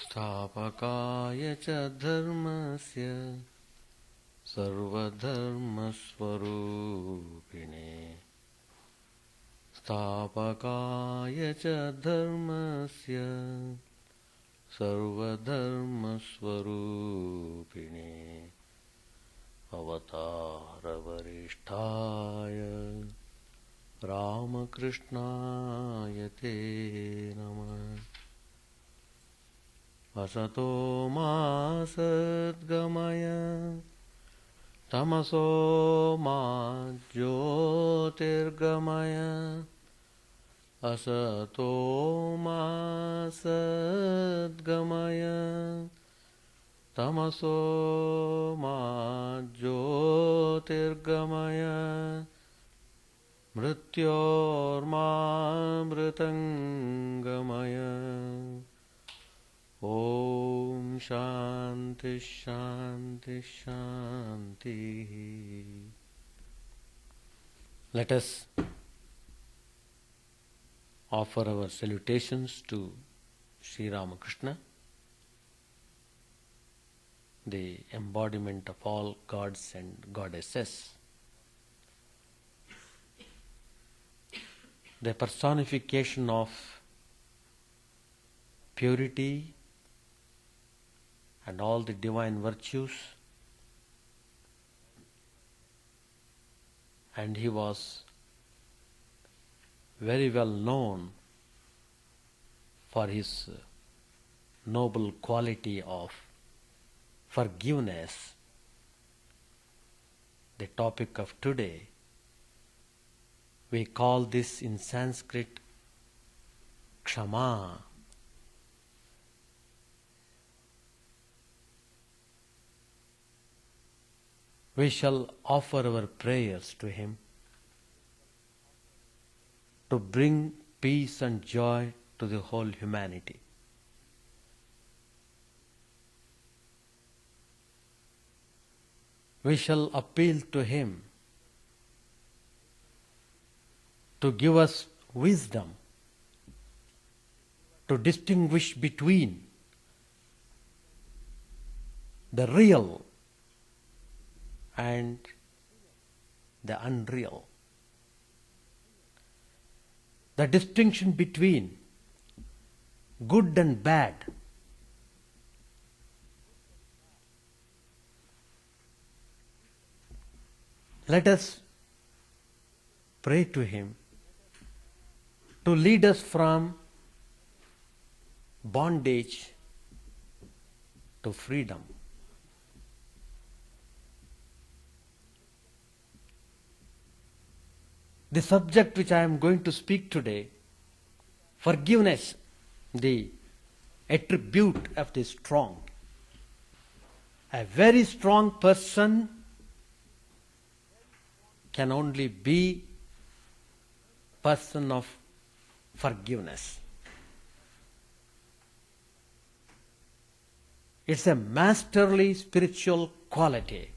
स्थापकाय च धर्मस्य सर्वधर्मस्वरूपिणे स्थापकाय च धर्मस्य सर्वधर्मस्वरूपिणे अवतारवरिष्ठाय रामकृष्णाय ते नमः। असतो मा सद्गमय तमसो मा ज्योतिर्गमय असतो मा सद्गमय तमसो मा ज्योतिर्गमय मृत्योर्मामृतङ्गमय। Om Shanti Shanti Shanti. Let us offer our salutations to Sri Ramakrishna, the embodiment of all gods and goddesses, the personification of purity and all the divine virtues, and he was very well known for his noble quality of forgiveness. The topic of today, we call this in Sanskrit Kshama. We shall offer our prayers to him to bring peace and joy to the whole humanity. We shall appeal to him to give us wisdom to distinguish between the real and the unreal. The distinction between good and bad. Let us pray to him to lead us from bondage to freedom. The subject which I am going to speak today, forgiveness, the attribute of the strong. A very strong person can only be person of forgiveness. It's a masterly spiritual quality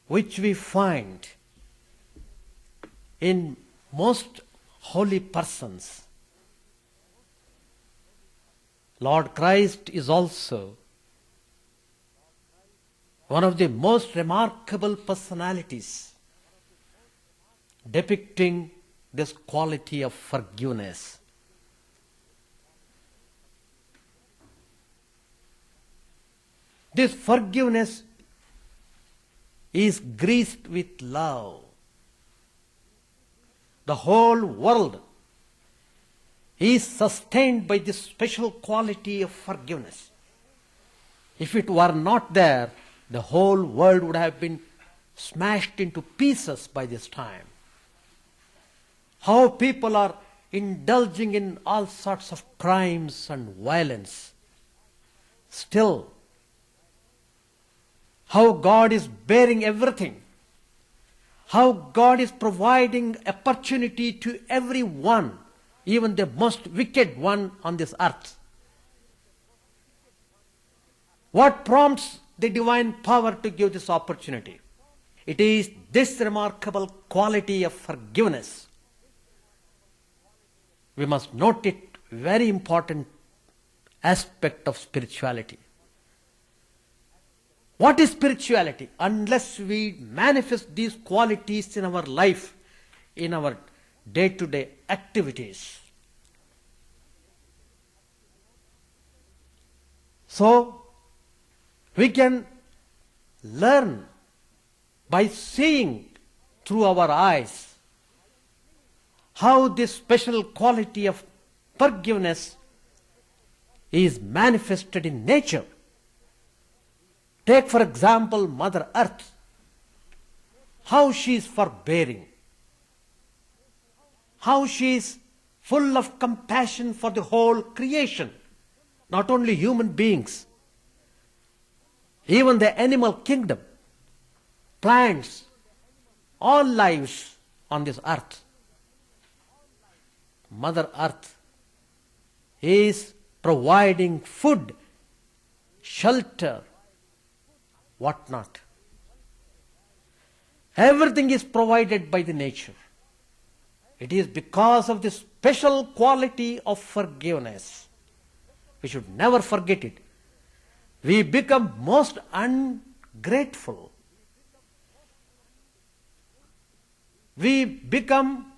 which we find in most holy persons. Lord Christ is also one of the most remarkable personalities depicting this quality of forgiveness. This forgiveness is greased with love. The whole world is sustained by this special quality of forgiveness. If it were not there, the whole world would have been smashed into pieces by this time. How people are indulging in all sorts of crimes and violence. Still, how God is bearing everything. How God is providing opportunity to everyone, even the most wicked one on this earth. What prompts the divine power to give this opportunity? It is this remarkable quality of forgiveness. We must note it very important aspect of spirituality. What is spirituality? Unless we manifest these qualities in our life, in our day-to-day activities. So, we can learn by seeing through our eyes how this special quality of forgiveness is manifested in nature. Take for example Mother Earth, how she is forbearing, how she is full of compassion for the whole creation, not only human beings, even the animal kingdom, plants, all lives on this earth. Mother Earth is providing food, shelter, whatnot. Everything is provided by the nature. It is because of the special quality of forgiveness. We should never forget it. We become most ungrateful. We become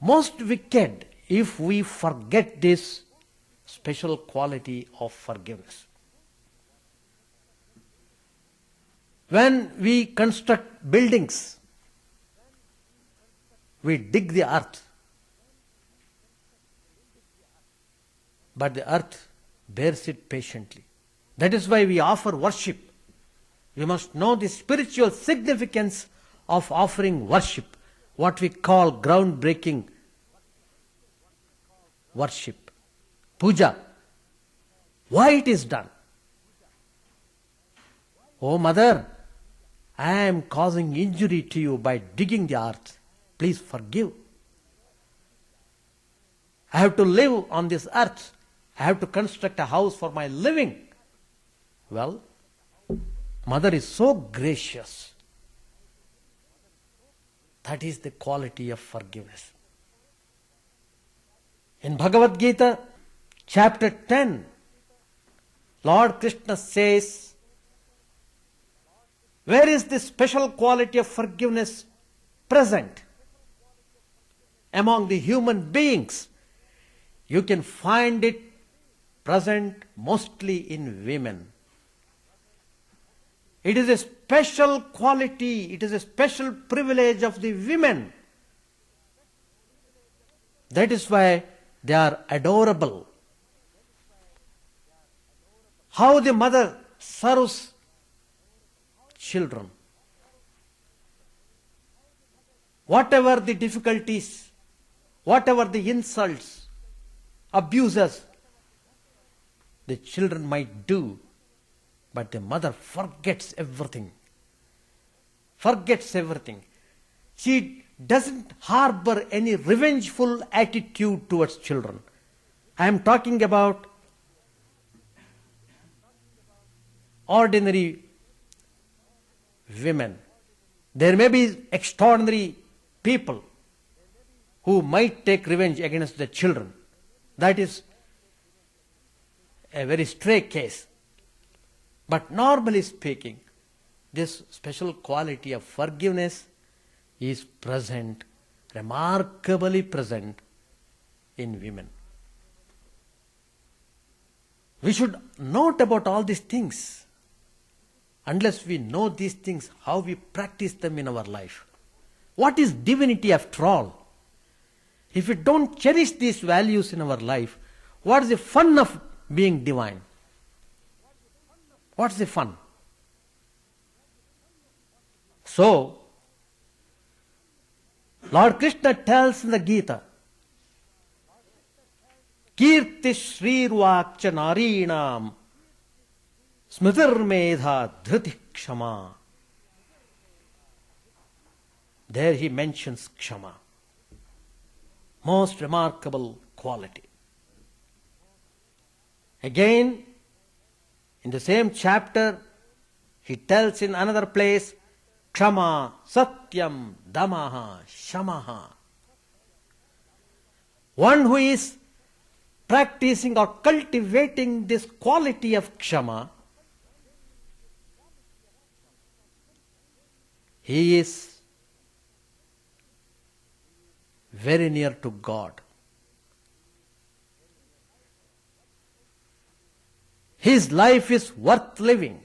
most wicked if we forget this special quality of forgiveness. When we construct buildings, we dig the earth, but the earth bears it patiently. That is why we offer worship. We must know the spiritual significance of offering worship, what we call groundbreaking worship, puja. Why it is done? Oh Mother, I am causing injury to you by digging the earth. Please forgive. I have to live on this earth. I have to construct a house for my living. Well, Mother is so gracious. That is the quality of forgiveness. In Bhagavad-Gita Chapter 10, Lord Krishna says, where is this special quality of forgiveness present among the human beings? You can find it present mostly in women. It is a special quality, it is a special privilege of the women. That is why they are adorable. How the mother serves children. Whatever the difficulties, whatever the insults, abuses the children might do, but the mother forgets everything. Forgets everything. She doesn't harbor any revengeful attitude towards children. I am talking about ordinary women. There may be extraordinary people who might take revenge against the children. That is a very stray case. But normally speaking, this special quality of forgiveness is present, remarkably present in women. We should note about all these things. Unless we know these things, how we practice them in our life. What is divinity after all? If we don't cherish these values in our life, what is the fun of being divine? What's the fun? So, Lord Krishna tells in the Gita, Kirti Shrirvakcha Narinam Smritir Medha Dhriti Kshama. There he mentions Kshama. Most remarkable quality. Again, in the same chapter, he tells in another place, Kshama, Satyam, Damaha, Shamaha. One who is practicing or cultivating this quality of kshama, he is very near to God. His life is worth living.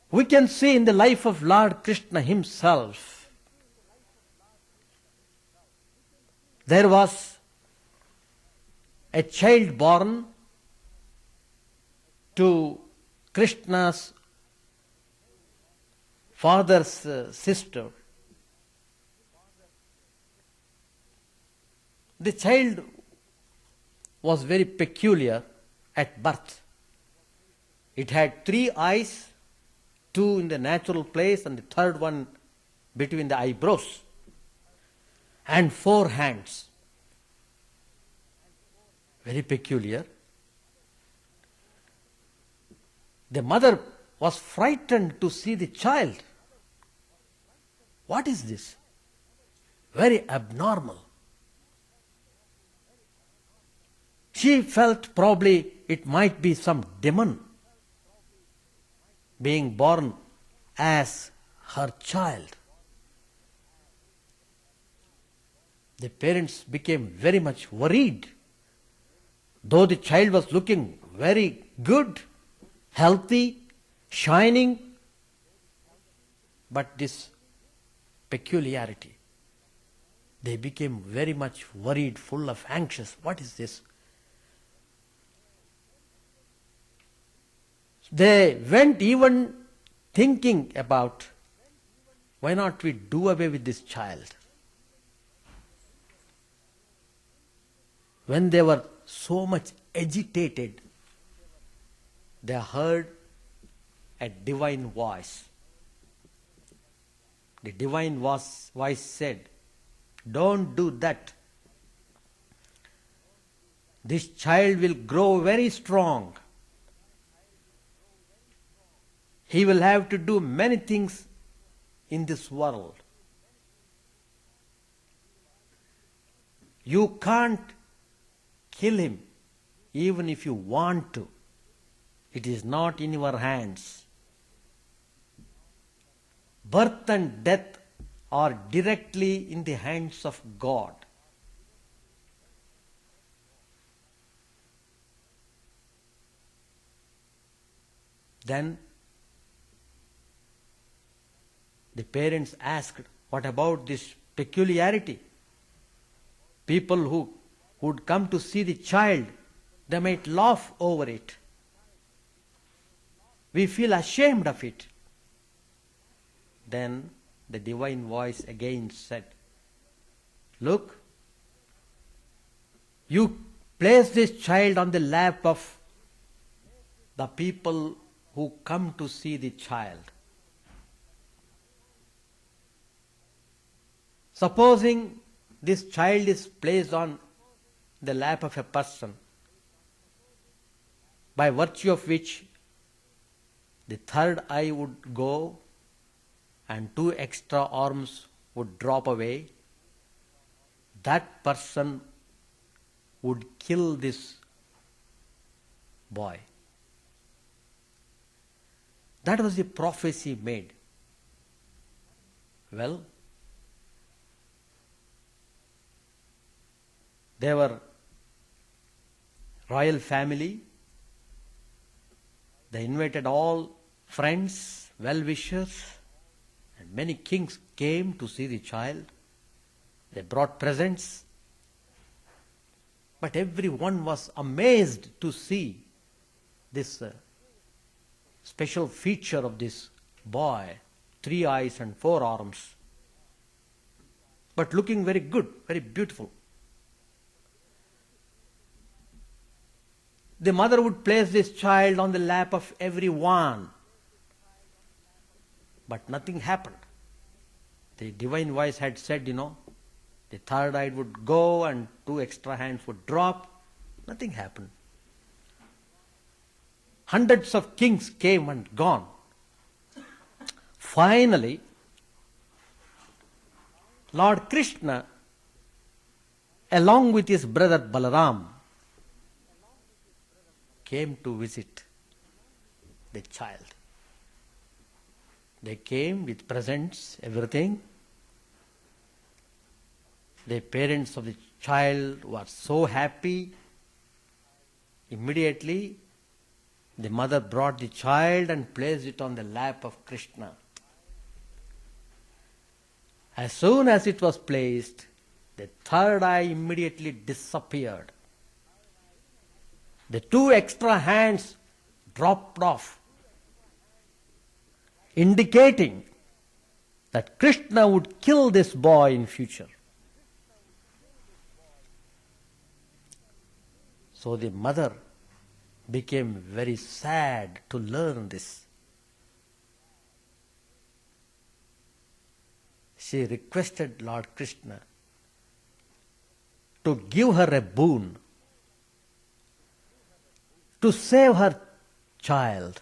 We can see in the life of Lord Krishna himself, there was a child born to Krishna's father's sister. The child was very peculiar at birth. It had 3 eyes, 2 in the natural place and the third one between the eyebrows, and 4 hands. Very peculiar. The mother was frightened to see the child. What is this? Very abnormal. She felt probably it might be some demon being born as her child. The parents became very much worried. Though the child was looking very good, healthy, shining, but this peculiarity, they became very much worried, full of anxious. What is this? They went even thinking about, why not we do away with this child? When they were so much agitated, they heard a divine voice. The divine voice said, don't do that. This child will grow very strong. He will have to do many things in this world. You can't kill him even if you want to. It is not in your hands. Birth and death are directly in the hands of God. Then the parents asked, what about this peculiarity? People who would come to see the child, they might laugh over it. We feel ashamed of it. Then the divine voice again said, look, you place this child on the lap of the people who come to see the child. Supposing this child is placed on the lap of a person, by virtue of which the third eye would go and 2 extra arms would drop away, that person would kill this boy. That was the prophecy made. Well, they were royal family. They invited all friends, well-wishers, and many kings came to see the child. They brought presents. But everyone was amazed to see this special feature of this boy, 3 eyes and 4 arms, but looking very good, very beautiful. The mother would place this child on the lap of everyone, but nothing happened. The divine voice had said, the third eye would go and 2 extra hands would drop. Nothing happened. Hundreds of kings came and gone. Finally, Lord Krishna along with his brother Balaram, came to visit the child. They came with presents, everything. The parents of the child were so happy. Immediately, the mother brought the child and placed it on the lap of Krishna. As soon as it was placed, the third eye immediately disappeared. The two extra hands dropped off, indicating that Krishna would kill this boy in future. So the mother became very sad to learn this. She requested Lord Krishna to give her a boon, to save her child.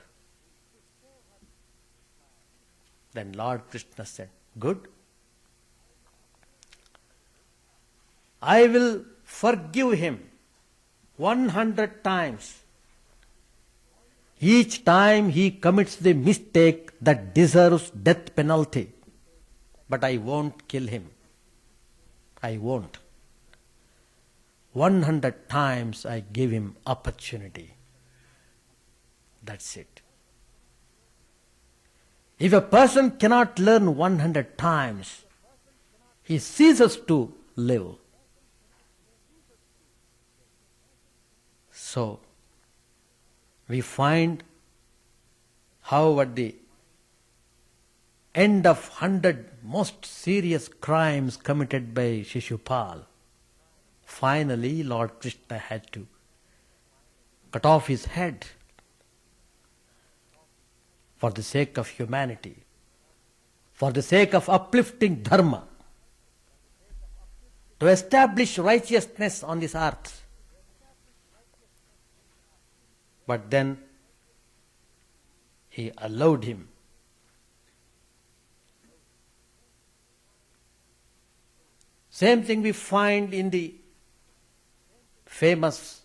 Then Lord Krishna said, "Good. I will forgive him 100 times. Each time he commits the mistake that deserves death penalty. But I won't kill him. I won't. 100 times I give him opportunity. That's it." If a person cannot learn 100 times, he ceases to live. So, we find how at the end of 100 most serious crimes committed by Shishupal, finally Lord Krishna had to cut off his head for the sake of humanity, for the sake of uplifting dharma, to establish righteousness on this earth. But then he allowed him. Same thing we find in the famous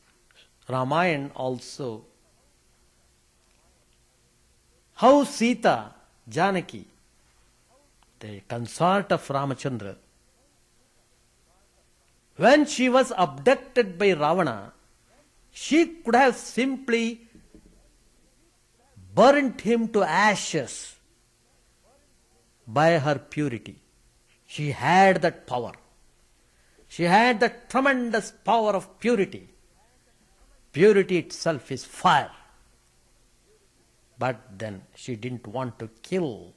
Ramayana also. How Sita, Janaki, the consort of Ramachandra, when she was abducted by Ravana, she could have simply burnt him to ashes by her purity. She had that power. She had that tremendous power of purity. Purity itself is fire. But then she didn't want to kill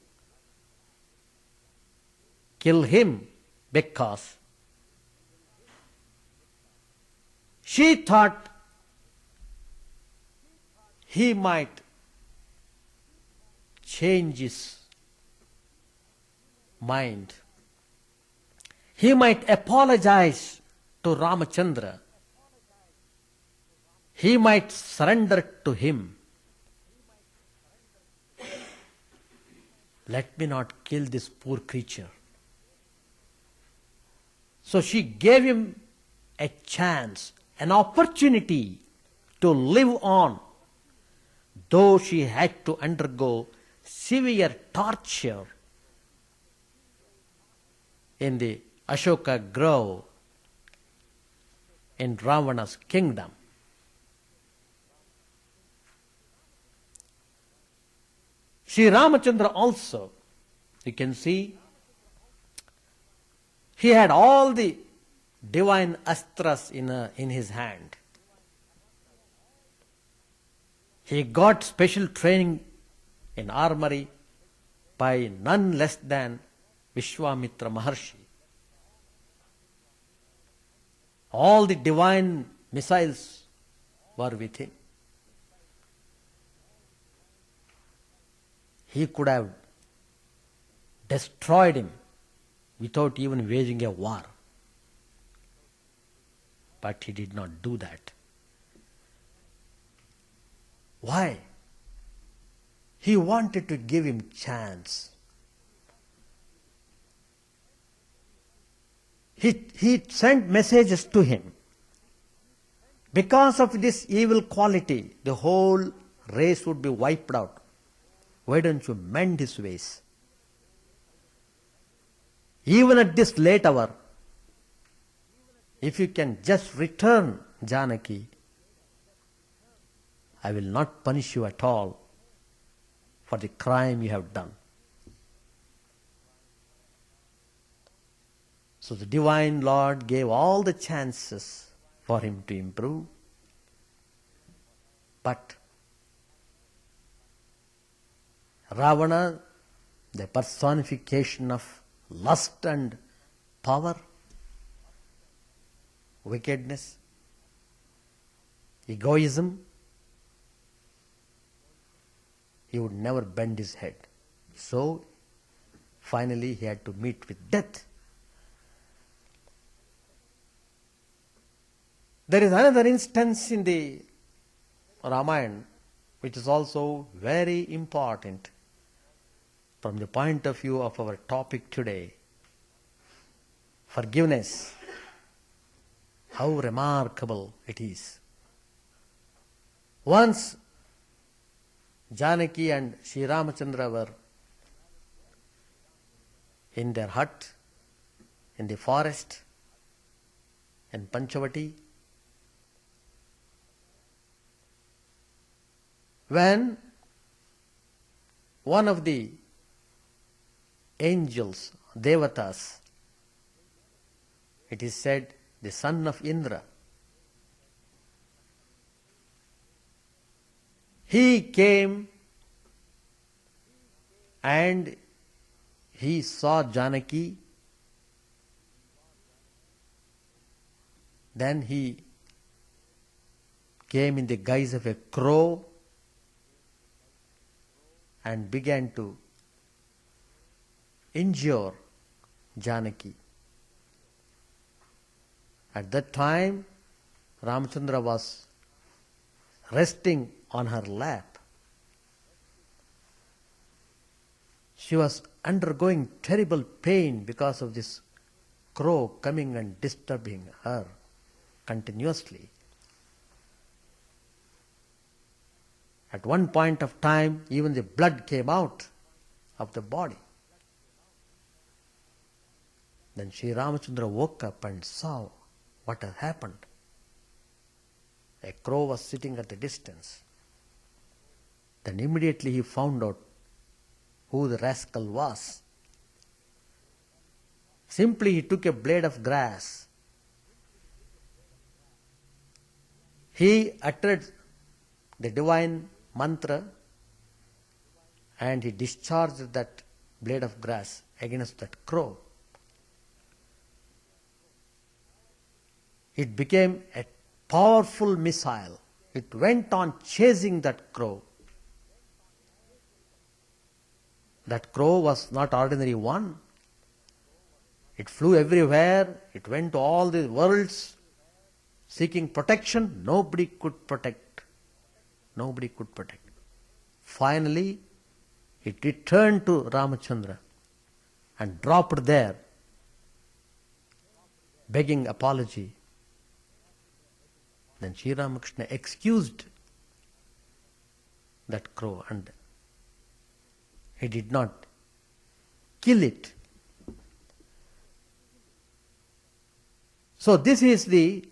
him because she thought he might change his mind. He might apologize to Ramachandra. He might surrender to him. Let me not kill this poor creature. So she gave him a chance, an opportunity to live on, though she had to undergo severe torture in the Ashoka grove in Ravana's kingdom. Sri Ramachandra also, you can see, he had all the divine astras in his hand. He got special training in armory by none less than Vishwamitra Maharshi. All the divine missiles were with him. He could have destroyed him without even waging a war. But he did not do that. Why? He wanted to give him chance. He sent messages to him. Because of this evil quality, the whole race would be wiped out. Why don't you mend his ways? Even at this late hour, if you can just return Janaki, I will not punish you at all for the crime you have done. So the Divine Lord gave all the chances for him to improve. But Ravana, the personification of lust and power, wickedness, egoism, he would never bend his head. So finally he had to meet with death. There is another instance in the Ramayana which is also very important from the point of view of our topic today. Forgiveness. How remarkable it is. Once Janaki and Sri Ramachandra were in their hut in the forest in Panchavati, when one of the angels, Devatas, it is said the son of Indra, he came and he saw Janaki. Then he came in the guise of a crow and began to injure Janaki. At that time, Ramachandra was resting on her lap. She was undergoing terrible pain because of this crow coming and disturbing her continuously. At one point of time, even the blood came out of the body. Then Sri Ramachandra woke up and saw what had happened. A crow was sitting at a distance. Then immediately he found out who the rascal was. Simply he took a blade of grass. He uttered the divine mantra and he discharged that blade of grass against that crow. It became a powerful missile. It went on chasing that crow. That crow was not ordinary one. It flew everywhere. It went to all the worlds seeking protection. Nobody could protect. Nobody could protect. Finally, it returned to Ramachandra and dropped there, begging apology. Then Sri Ramakrishna excused that crow and he did not kill it. So this is the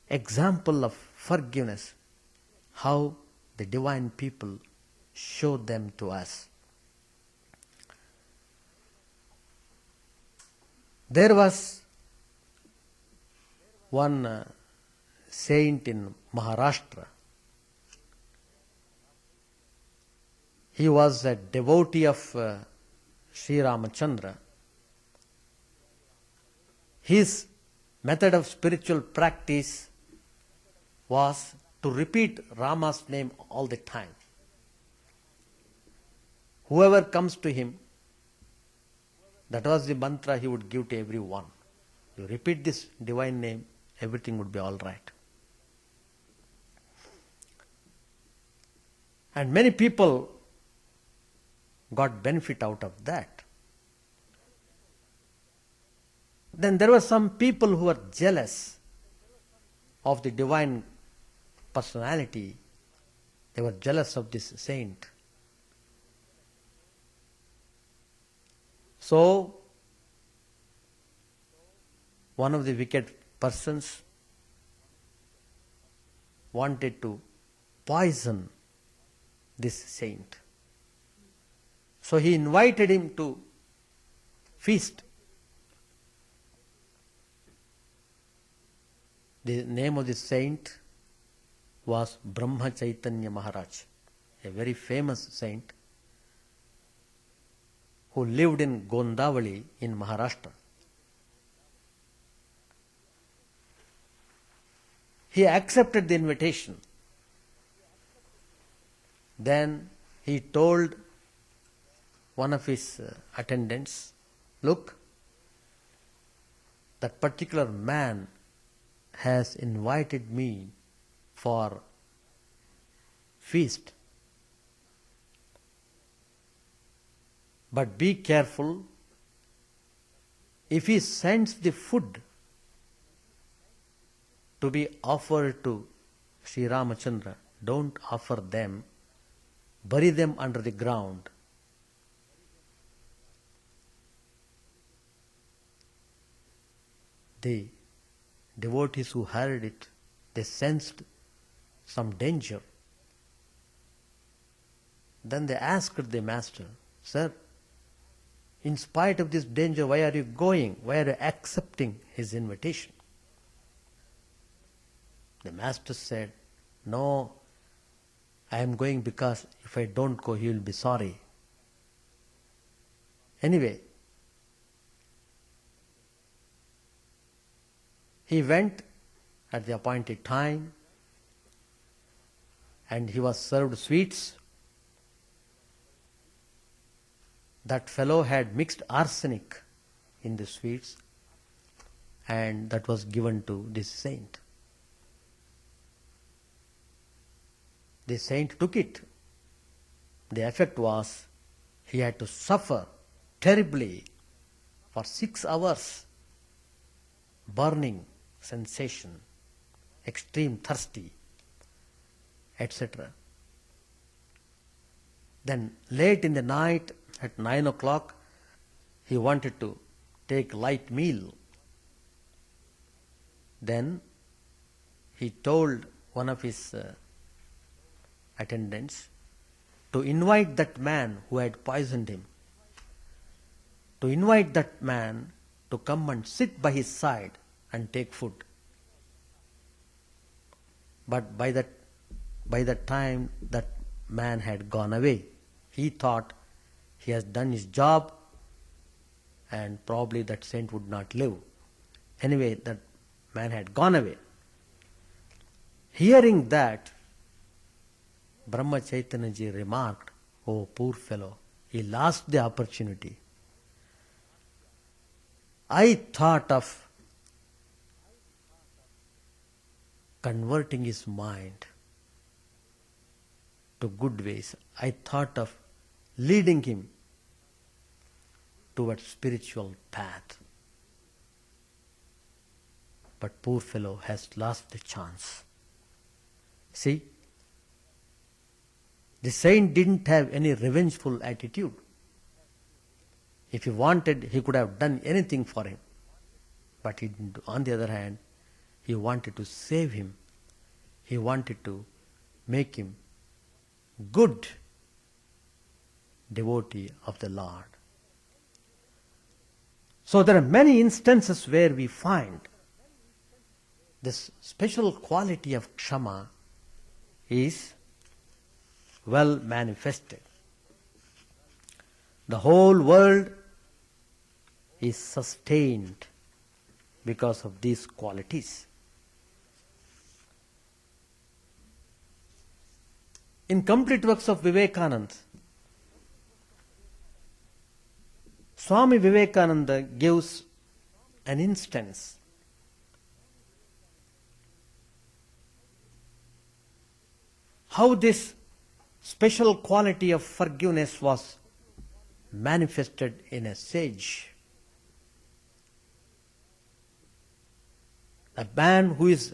example of forgiveness, how the divine people show them to us. There was one saint in Maharashtra. He was a devotee of Sri Ramachandra. His method of spiritual practice was to repeat Rama's name all the time. Whoever comes to him, that was the mantra he would give to everyone. You repeat this divine name, everything would be all right. And many people got benefit out of that. Then there were some people who were jealous of the divine personality. They were jealous of this saint. So, one of the wicked persons wanted to poison this saint. So he invited him to feast. The name of the saint was Brahma Chaitanya Maharaj, a very famous saint who lived in Gondavali in Maharashtra. He accepted the invitation. Then he told one of his attendants, look, that particular man has invited me for feast. But be careful, if he sends the food to be offered to Sri Ramachandra, don't offer them, bury them under the ground. The devotees who heard it, they sensed some danger. Then they asked the master, sir, in spite of this danger, why are you going? Why are you accepting his invitation? The master said, no, I am going because if I don't go, he will be sorry. Anyway, he went at the appointed time and he was served sweets. That fellow had mixed arsenic in the sweets and that was given to this saint. The saint took it. The effect was he had to suffer terribly for 6 hours, burning sensation, extreme thirsty, etc. Then late in the night, at 9 o'clock, he wanted to take light meal. Then he told one of his attendants to invite that man who had poisoned him, to invite that man to come and sit by his side and take food. But by that time that man had gone away. He thought he has done his job and probably that saint would not live. Anyway, that man had gone away. Hearing that, Brahma Chaitanya ji remarked, oh poor fellow, he lost the opportunity. I thought of converting his mind to good ways. I thought of leading him towards spiritual path. But poor fellow has lost the chance. See, the saint didn't have any revengeful attitude. If he wanted, he could have done anything for him. But he didn't. On the other hand, he wanted to save him. He wanted to make him good devotee of the Lord. So there are many instances where we find this special quality of Kshama is well manifested. The whole world is sustained because of these qualities. In Complete Works of Vivekananda, Swami Vivekananda gives an instance how this special quality of forgiveness was manifested in a sage. The man who is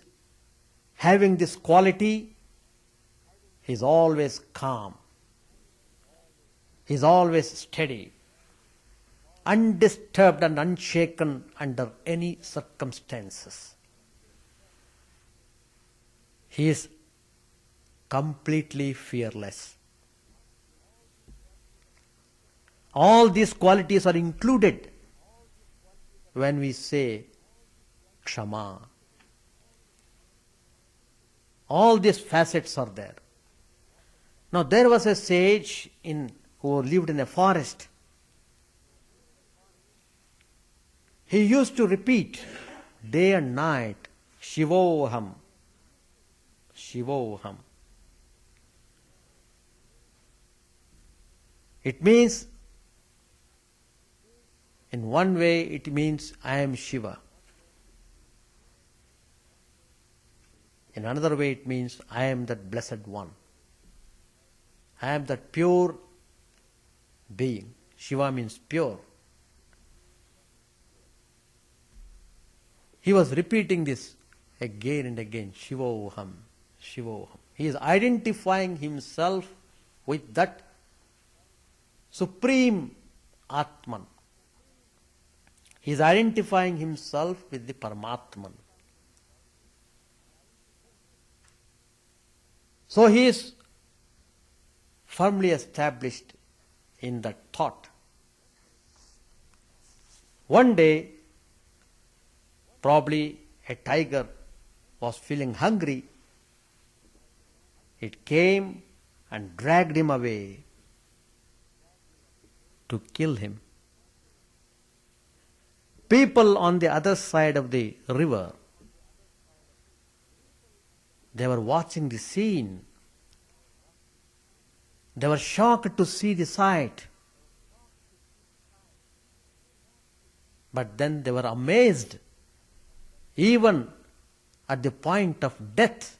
having this quality is always calm. He is always steady, undisturbed and unshaken under any circumstances. He is completely fearless. All these qualities are included when we say Kshama. All these facets are there. Now there was a sage who lived in a forest. He used to repeat day and night, Shivoham, Shivoham. It means, in one way it means I am Shiva. In another way it means I am that blessed one. I am that pure being. Shiva means pure. He was repeating this again and again, Shivoham, Shivoham. He is identifying himself with that supreme Atman. He is identifying himself with the Paramatman. So he is firmly established in that thought. One day, probably a tiger was feeling hungry. It came and dragged him away to kill him. People on the other side of the river, they were watching the scene. They were shocked to see the sight. But then they were amazed. Even at the point of death,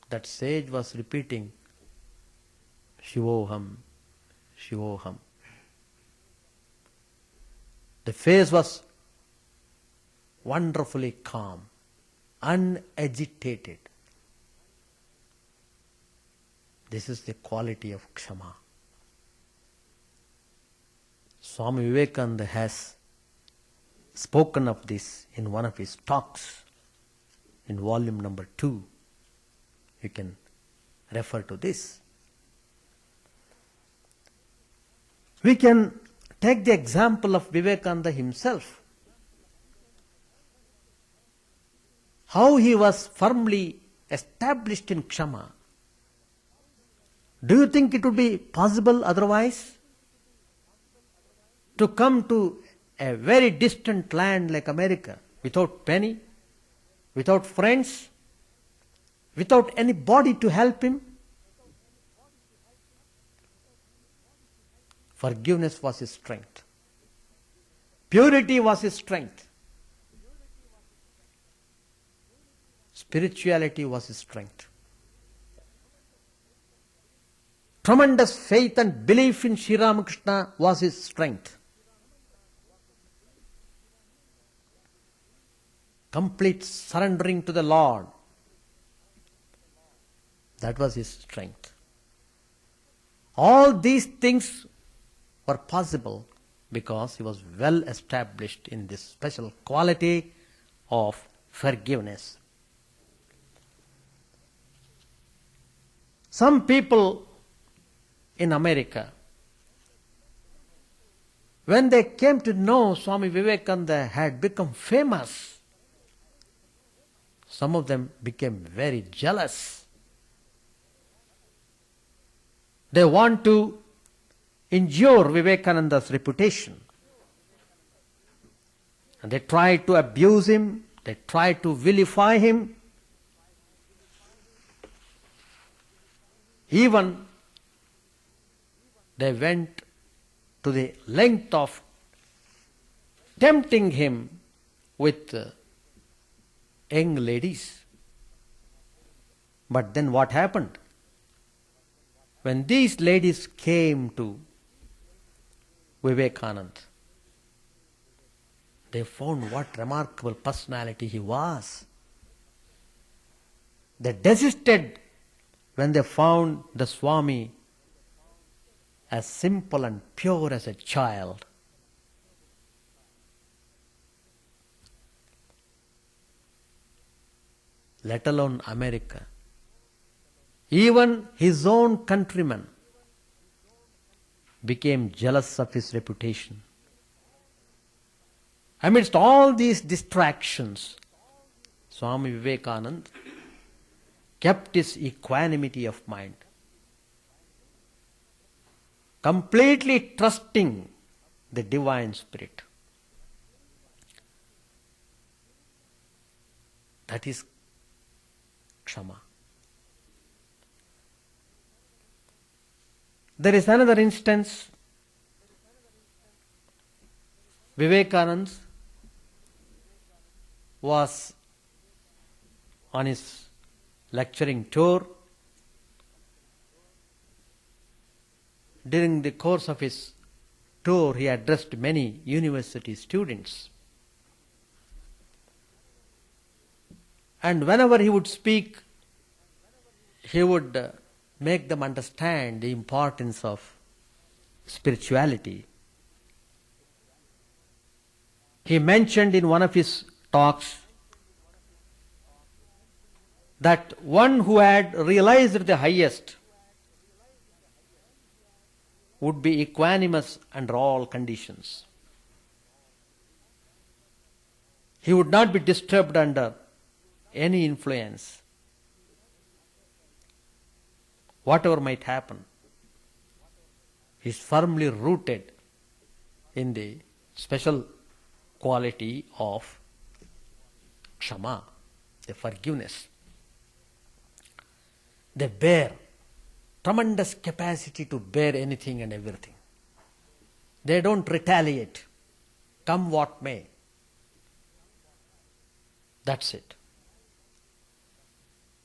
that sage was repeating, Shivoham, Shivoham. The face was wonderfully calm, unagitated. This is the quality of Kshama. Swami Vivekananda has spoken of this in one of his talks in volume number 2. You can refer to this. We can take the example of Vivekananda himself. How he was firmly established in Kshama. Do you think it would be possible otherwise? To come to a very distant land like America without penny, without friends, without anybody to help him? Forgiveness was his strength. Purity was his strength. Spirituality was his strength. Tremendous faith and belief in Sri Ramakrishna was his strength. Complete surrendering to the Lord, that was his strength. All these things were possible because he was well established in this special quality of forgiveness. Some people in America, when they came to know Swami Vivekananda had become famous, some of them became very jealous. They want to injure Vivekananda's reputation. And they try to abuse him, they try to vilify him. Even they went to the length of tempting him with young ladies. But then what happened? When these ladies came to Vivekananda, They found what remarkable personality he was. They desisted when they found the Swami as simple and pure as a child. Let alone America. Even his own countrymen became jealous of his reputation. Amidst all these distractions, Swami Vivekananda kept his equanimity of mind, completely trusting the Divine Spirit. That is Kshama. There is another instance. Vivekananda was on his lecturing tour. During the course of his tour, he addressed many university students. And whenever he would speak, he would make them understand the importance of spirituality. He mentioned in one of his talks that one who had realized the highest would be equanimous under all conditions. He would not be disturbed under any influence, whatever might happen. He is firmly rooted in the special quality of Kshama, the forgiveness. They bear tremendous capacity to bear anything and everything. They don't retaliate, come what may. That's it.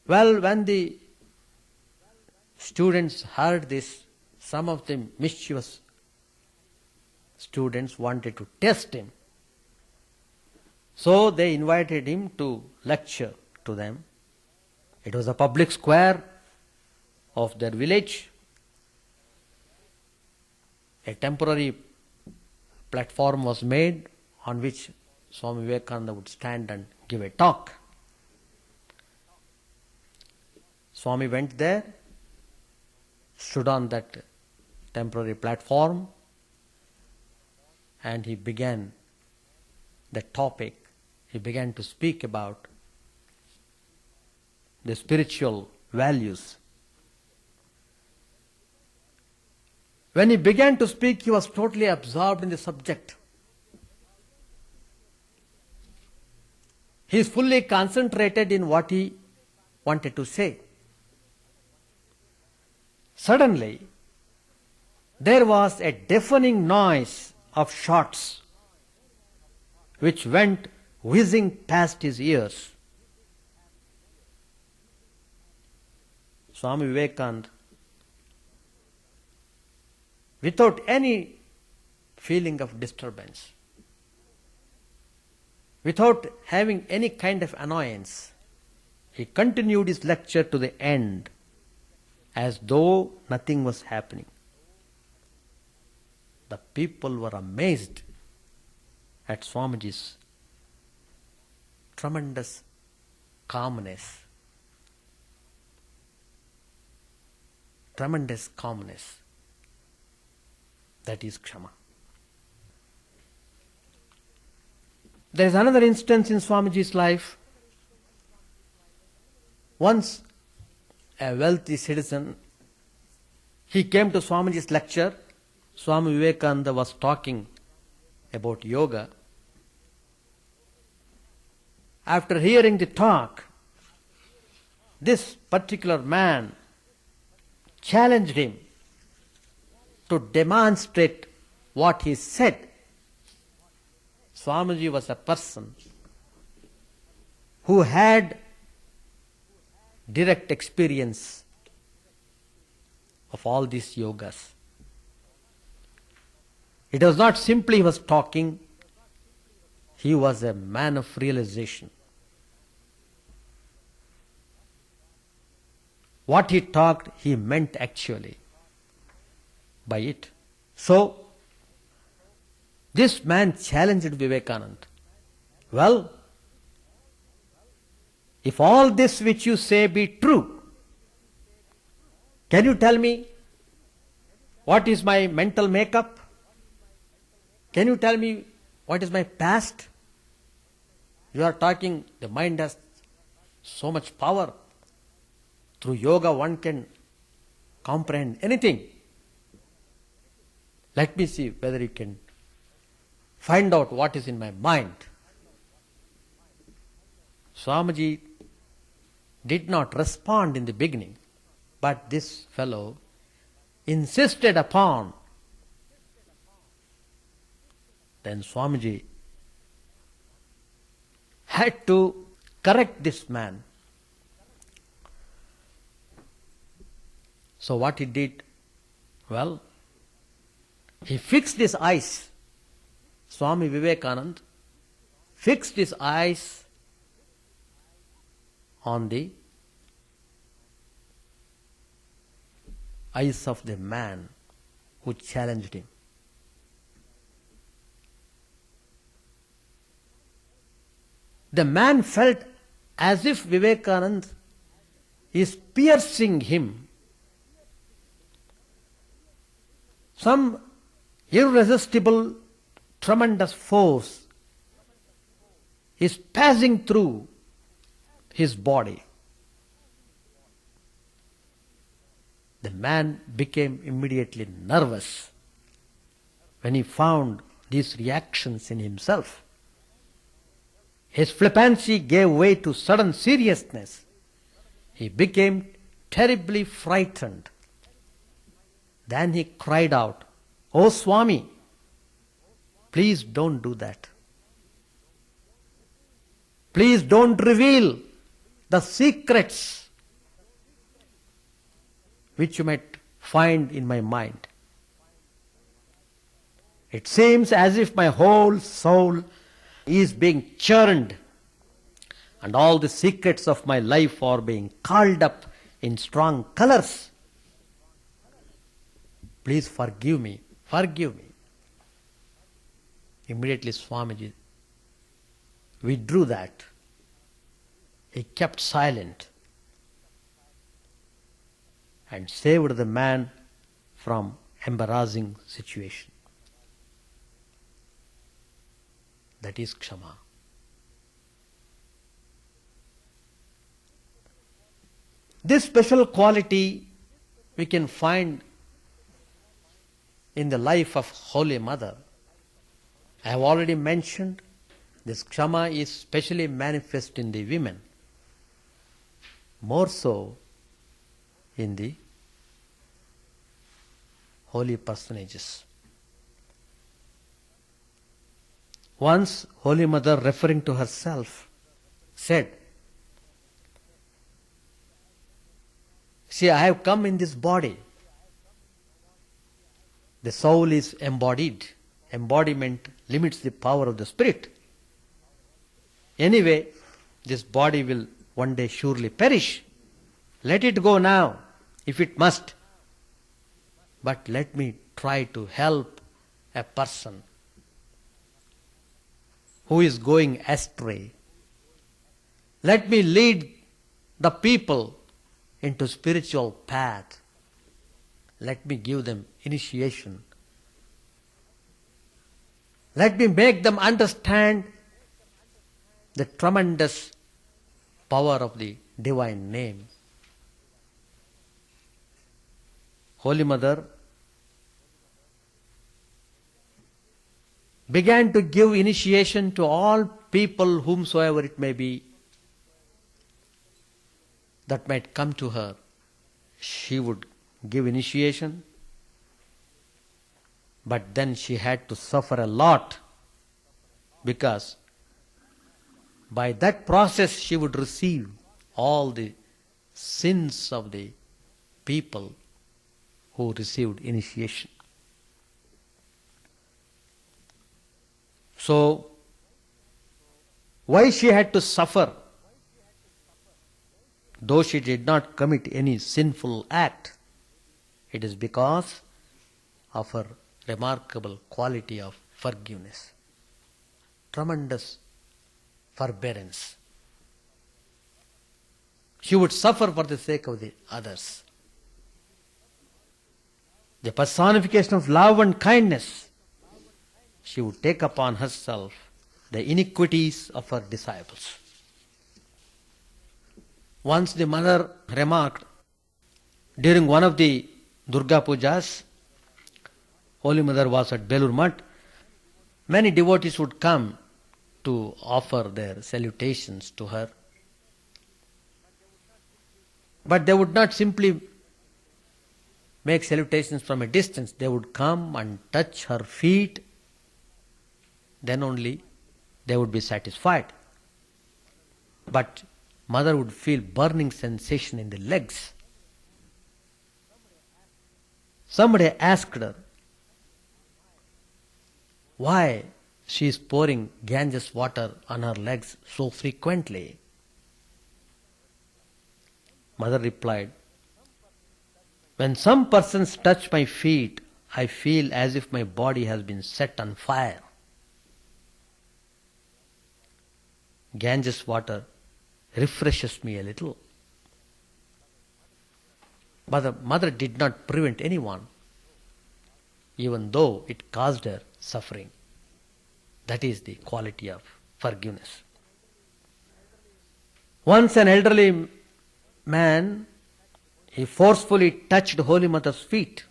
Well, when the students heard this, some of the mischievous students wanted to test him. So they invited him to lecture to them. It was a public square of their village. A temporary platform was made on which Swami Vivekananda would stand and give a talk. Swami went there, stood on that temporary platform, and he began the topic. He began to speak about the spiritual values. When he began to speak, he was totally absorbed in the subject. He is fully concentrated in what he wanted to say. Suddenly, there was a deafening noise of shots which went whizzing past his ears. Swami Vivekananda, without any feeling of disturbance, without having any kind of annoyance, he continued his lecture to the end as though nothing was happening. The people were amazed at Swamiji's tremendous calmness. Tremendous calmness. That is Kshama. There is another instance in Swamiji's life. Once a wealthy citizen, he came to Swamiji's lecture. Swami Vivekananda was talking about yoga. After hearing the talk, this particular man challenged him to demonstrate what he said. Swamiji was a person who had direct experience of all these yogas. It was not simply he was talking, He was a man of realization. What he talked, he meant actually by it. So, this man challenged Vivekananda. Well, if all this which you say be true, can you tell me what is my mental makeup? Can you tell me what is my past? You are talking, the mind has so much power. Through yoga one can comprehend anything. Let me see whether you can find out what is in my mind. Swamiji did not respond in the beginning, but this fellow insisted upon. Then Swamiji had to correct this man. So what he did? Well, he fixed his eyes. Swami Vivekananda fixed his eyes on the eyes of the man who challenged him. The man felt as if Vivekananda is piercing him. Some irresistible, tremendous force is passing through his body. The man became immediately nervous when he found these reactions in himself. His flippancy gave way to sudden seriousness. He became terribly frightened. Then he cried out, "Oh Swami, please don't do that. Please don't reveal the secrets which you might find in my mind. It seems as if my whole soul is being churned and all the secrets of my life are being called up in strong colors. Please forgive me, forgive me." Immediately Swamiji withdrew that. He kept silent and saved the man from embarrassing situation. That is Kshama. This special quality we can find in the life of Holy Mother. I have already mentioned this Kshama is specially manifest in the women, more so in the holy personages. Once Holy Mother, referring to herself, said, "See, I have come in this body. The soul is embodied. Embodiment limits the power of the spirit. Anyway, this body will one day surely perish. Let it go now, if it must. But let me try to help a person who is going astray. Let me lead the people into spiritual path. Let me give them initiation. Let me make them understand the tremendous power of the divine name." Holy Mother began to give initiation to all people, whomsoever it may be, that might come to her. She would give initiation, but then she had to suffer a lot, because by that process she would receive all the sins of the people who received initiation. So, Why she had to suffer? Though she did not commit any sinful act, it is because of her remarkable quality of forgiveness, tremendous forbearance. She would suffer for the sake of the others. The personification of love and kindness. She would take upon herself the iniquities of her disciples. Once the mother remarked, during one of the Durga Pujas, Holy Mother was at Belur Math, many devotees would come to offer their salutations to her. But they would not simply make salutations from a distance. They would come and touch her feet. Then only they would be satisfied. But mother would feel burning sensation in the legs. Somebody asked her why she is pouring Ganges water on her legs so frequently. Mother replied, when some persons touch my feet, I feel as if my body has been set on fire. Ganges water refreshes me a little. But the mother did not prevent anyone, even though it caused her suffering. That is the quality of forgiveness. Once an elderly man, he forcefully touched Holy Mother's feet.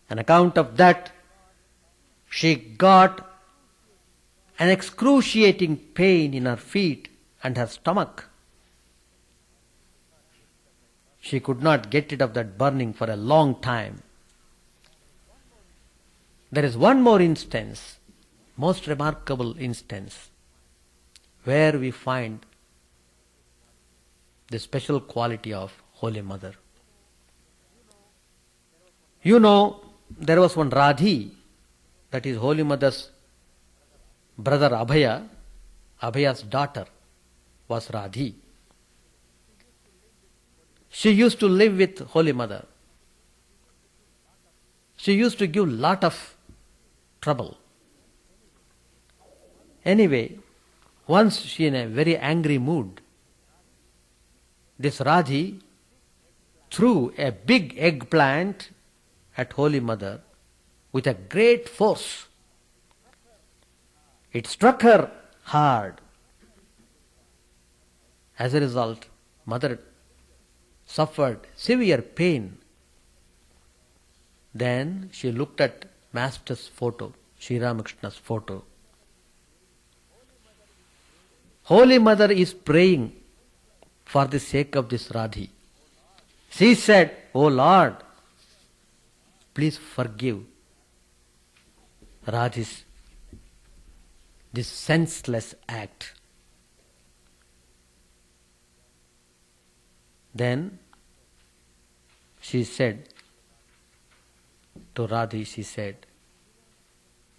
On account of that, she got an excruciating pain in her feet and her stomach. She could not get rid of that burning for a long time. There is one more instance, most remarkable instance, where we find the special quality of Holy Mother. You know, there was one Radhi, that is Holy Mother's brother Abhaya. Abhaya's daughter was Radhi. She used to live with Holy Mother. She used to give lot of trouble. Anyway, once she in a very angry mood, this Radhi threw a big eggplant at Holy Mother with a great force. It struck her hard. As a result, Mother suffered severe pain. Then she looked at Master's photo, Sri Ramakrishna's photo. Holy Mother is praying for the sake of this Radhi. She said, "O Lord, please forgive Radhi's this senseless act." Then she said to Radhi, she said,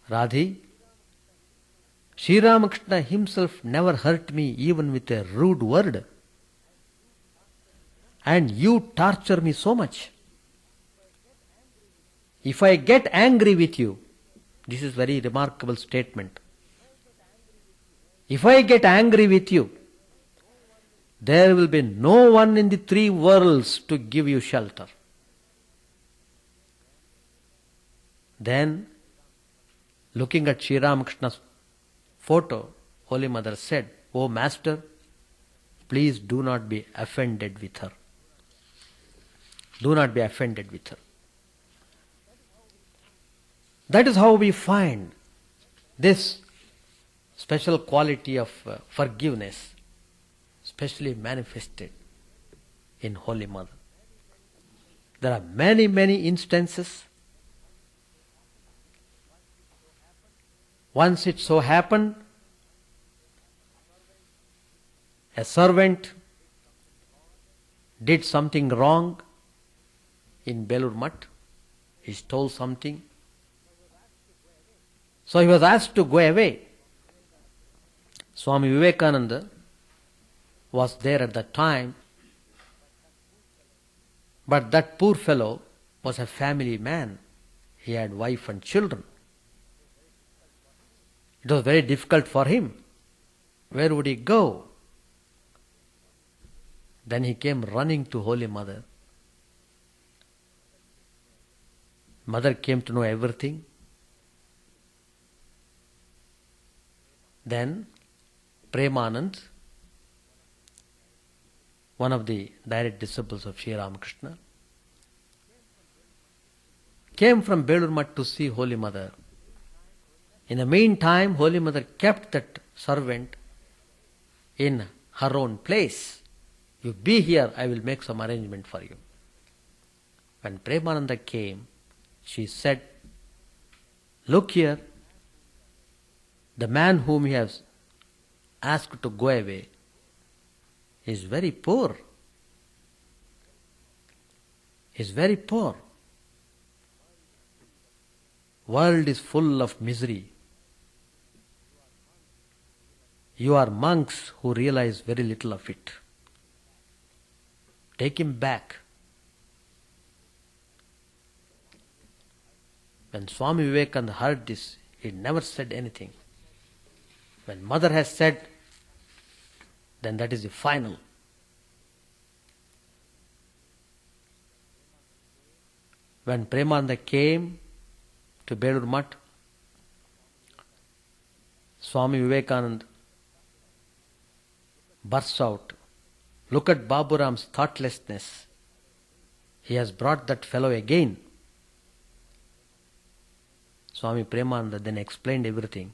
"Radhi, Sri Ramakrishna himself never hurt me even with a rude word. And you torture me so much. If I get angry with you," this is very remarkable statement. "If I get angry with you, there will be no one in the three worlds to give you shelter." Then, looking at Sri Ramakrishna's photo, Holy Mother said, "O Master, please do not be offended with her. Do not be offended with her." That is how we find this special quality of forgiveness, specially manifested in Holy Mother. There are many, many instances. Once it so happened, a servant did something wrong in Belur Math. He stole something. So he was asked to go away. Swami Vivekananda was there at that time, but that poor fellow was a family man. He had wife and children. It was very difficult for him. Where would he go? Then he came running to Holy Mother. Mother came to know everything. Then Premanand, one of the direct disciples of Sri Ramakrishna, came from Belur Math to see Holy Mother. In the meantime, Holy Mother kept that servant in her own place. You be here, I will make some arrangement for you. When Premananda came, she said, look here, the man whom he has asked to go away is very poor. He is very poor. World is full of misery. You are monks who realize very little of it. Take him back. When Swami Vivekananda heard this, he never said anything. When Mother has said, then that is the final. When Premananda came to Belur Math, Swami Vivekananda bursts out, look at Baburam's thoughtlessness. He has brought that fellow again. Swami Premananda then explained everything.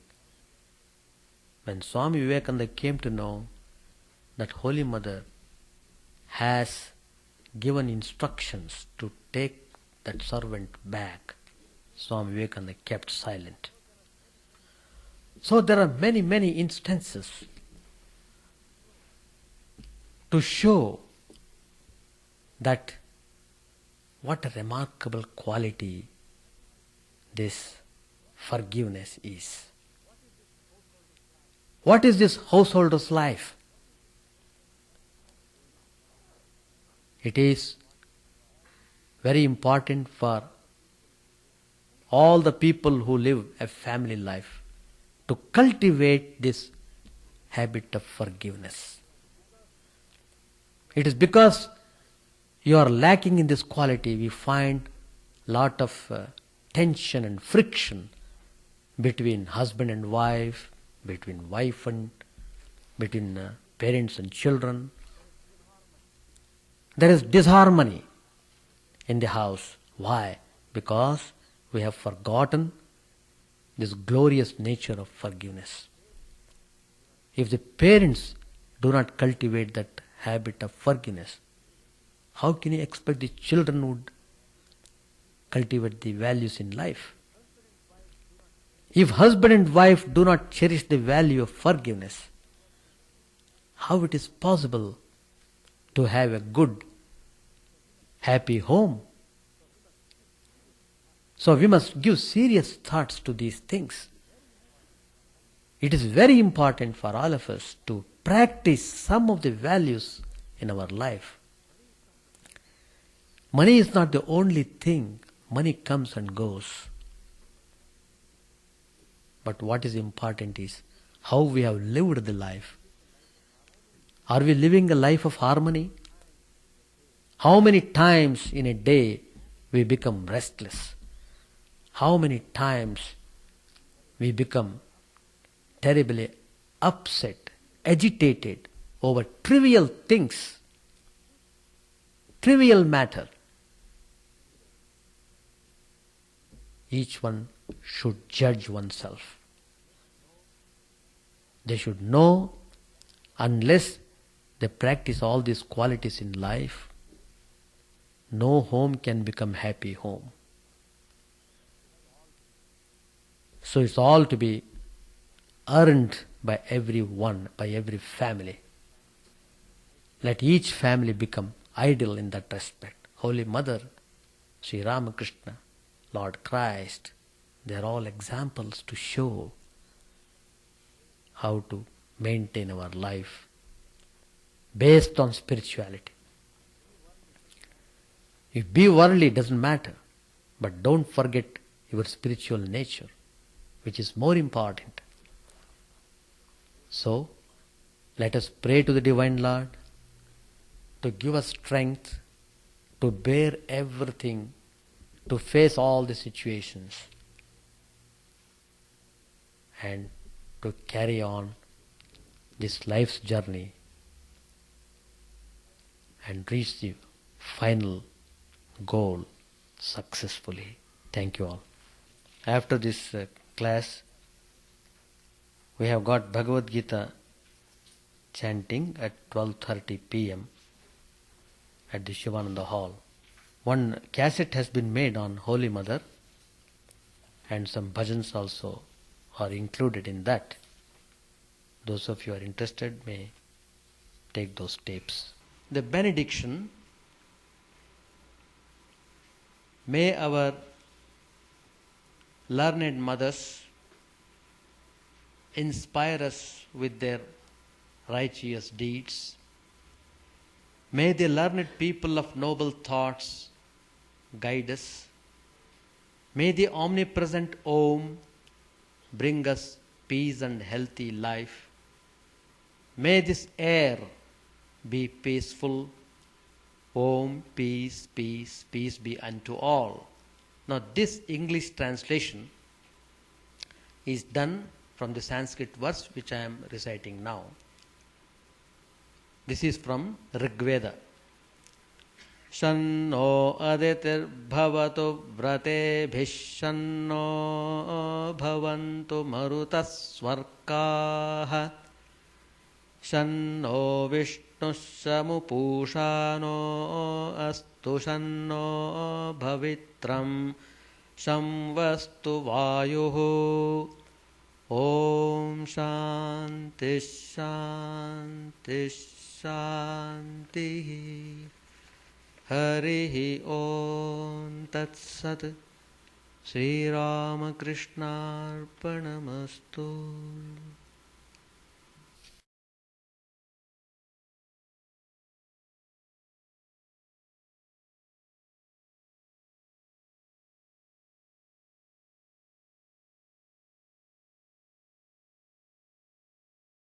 When Swami Vivekananda came to know that Holy Mother has given instructions to take that servant back, Swami Vivekananda kept silent. So there are many, many instances to show that what a remarkable quality this forgiveness is. What is this householder's life? It is very important for all the people who live a family life to cultivate this habit of forgiveness. It is because you are lacking in this quality, we find lot of tension and friction between husband and wife, between parents and children. There is disharmony in the house. Why? Because we have forgotten this glorious nature of forgiveness. If the parents do not cultivate that habit of forgiveness, how can you expect the children would cultivate the values in life? If husband and wife do not cherish the value of forgiveness, how it is possible to have a good, happy home? So we must give serious thoughts to these things. It is very important for all of us to practice some of the values in our life. Money is not the only thing. Money comes and goes. But what is important is how we have lived the life. Are we living a life of harmony? How many times in a day we become restless? How many times we become terribly upset, agitated over trivial things, trivial matter. Each one should judge oneself. They should know, unless they practice all these qualities in life, no home can become happy home. So it's all to be earned by everyone, by every family. Let each family become ideal in that respect. Holy Mother, Sri Ramakrishna, Lord Christ, they are all examples to show how to maintain our life based on spirituality. If be worldly doesn't matter, but don't forget your spiritual nature, which is more important. So, let us pray to the Divine Lord to give us strength to bear everything, to face all the situations, and to carry on this life's journey and reach the final goal successfully. Thank you all. After this class, we have got Bhagavad-Gita chanting at 12:30 p.m. at the Shivananda Hall. One cassette has been made on Holy Mother, and some bhajans also are included in that. Those of you who are interested may take those tapes. The benediction: may our learned mothers inspire us with their righteous deeds. May the learned people of noble thoughts guide us. May the omnipresent Om bring us peace and healthy life. May this air be peaceful. Om, peace, peace, peace be unto all. Now this English translation is done from the Sanskrit verse which I am reciting now. This is from Rig Veda. Shanno aditir bhavato vrate bhishanno bhavantu marutas svarkaha shanno vishnu samupushano astu shanno bhavitram samvastu vayuhu. Om Shanti Shanti Shanti. Harihi Om Tat Sat. Sri Ramakrishna Arpanamastu.